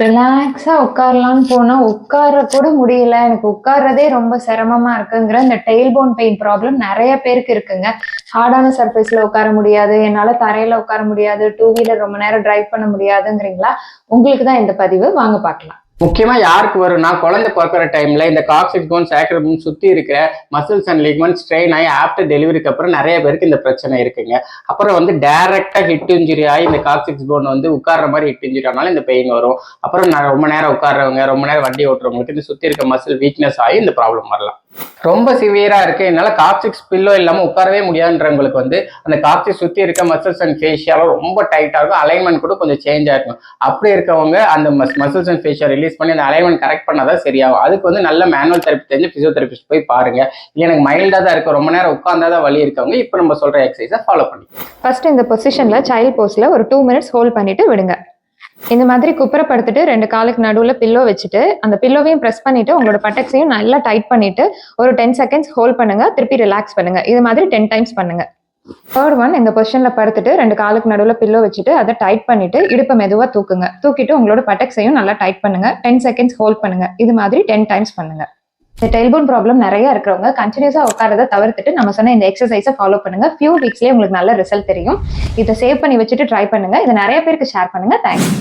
ரிலாக்ஸா உட்காரலாம்னு போனா உட்கார கூட முடியல. எனக்கு உட்கார்றதே ரொம்ப சிரமமா இருக்குங்கிற இந்த டெயில் போன் பெயின் ப்ராப்ளம் நிறைய பேருக்கு இருக்குங்க. ஹார்டான சர்ஃபேஸ்ல உட்கார முடியாது, என்னால தரையில உட்கார முடியாது, டூ வீலர் ரொம்ப நேரம் டிரைவ் பண்ண முடியாதுங்கிறீங்களா? உங்களுக்கு தான் இந்த பதிவு. வாங்க பார்க்கலாம். முக்கியமா யாருக்கு வரும்னா, குழந்தை பிறக்கிற டைம்ல இந்த காக்சிக்ஸ் போன், சாக்ரல் போன் சுத்தி இருக்கிற மசில்ஸ் அண்ட் லிகமெண்ட் ஸ்ட்ரெயின் ஆகி ஆஃப்டர் டெலிவரிக்கு அப்புறம் நிறைய பேருக்கு இந்த பிரச்சனை இருக்குங்க. அப்புறம் வந்து டைரக்டா ஹிட் இன்ஜுரி ஆகி இந்த காக்சிக்ஸ் போன் வந்து உட்கார்ற மாதிரி ஹிட் இன்ஜுரி ஆனாலும் இந்த பெயின் வரும். அப்புறம் ரொம்ப நேரம் உட்கார்றவங்க, ரொம்ப நேரம் வண்டி ஓட்டுறவங்களுக்கு இந்த சுத்தி இருக்க மசில் வீக்னஸ் ஆகி இந்த ப்ராப்ளம் வரலாம். ரொம்ப சிவியரா இருக்கு, என்னால காக்சிக்ஸ் பில்லோ இல்லாம உட்காரவே முடியாதுன்றவங்களுக்கு வந்து அந்த காக்சிக்ஸ் சுத்தி இருக்க மசில்ஸ் அண்ட் ஃபேஷியால ரொம்ப டைட்டா இருக்கும், அலைன்மெண்ட் கூட கொஞ்சம் சேஞ்ச் ஆயிருக்கும். அப்படி இருக்கவங்க அந்த மசில்ஸ் அண்ட் ஃபேஷியா ரிலீஸ் பண்ணி அந்த அலைன்மெண்ட் கரெக்ட் பண்ணாதான் சரியாகும். அதுக்கு வந்து நல்ல மேனுவல் தெரப்பி தெரிஞ்சு பிசியோதெரபிஸ்ட் போய் பாருங்க. எனக்கு மைல்டா தான் இருக்கு, ரொம்ப நேரம் உட்கார்ந்தாதான் வலி இருக்கவங்க இப்போ நம்ம சொல்ற எக்ஸசைஸை ஃபாலோ பண்ணி ஃபர்ஸ்ட் இந்த பொசிஷன்ல சைல்ட் போஸ்ல ஒரு 2 மினிட்ஸ் ஹோல்ட் பண்ணிட்டு விடுங்க. இந்த மாதிரி குப்புறப்படுத்திட்டு 2 காலுக்கு நடுவில் பில்லோ வச்சுட்டு அந்த பில்லோவையும் ப்ரெஸ் பண்ணிட்டு உங்களோட பட்டக்ஸையும் நல்லா டைட் பண்ணிட்டு ஒரு 10 செகண்ட்ஸ் ஹோல்ட் பண்ணுங்க. திருப்பி ரிலாக்ஸ் பண்ணுங்க. இது மாதிரி 10 டைம்ஸ் பண்ணுங்க. தேர்ட் ஒன், இந்த பொசிஷன்ல படுத்துட்டு 2 காலுக்கு நடுவில் பில்லோ வச்சுட்டு அதை டைட் பண்ணிட்டு இடுப்பை மெதுவாக தூக்குங்க. தூக்கிட்டு உங்களோட பட்டக்ஸையும் நல்லா டைட் பண்ணுங்க. 10 செகண்ட்ஸ் ஹோல்ட் பண்ணுங்க. இது மாதிரி 10 டைம்ஸ் பண்ணுங்க. இந்த டெயில்போன் ப்ராப்ளம் நிறைய இருக்கிறவங்க கண்டினியூஸா உட்காரதை தவிர்த்துட்டு நம்ம சொன்ன இந்த எக்ஸசைஸை ஃபாலோ பண்ணுங்க. ஃபியூ வீக்ஸ்லேயே உங்களுக்கு நல்ல ரிசல்ட் தெரியும். இதை சேவ் பண்ணி வச்சுட்டு ட்ரை பண்ணுங்க. இதை நிறைய பேருக்கு ஷேர் பண்ணுங்க. தேங்க்ஸ்.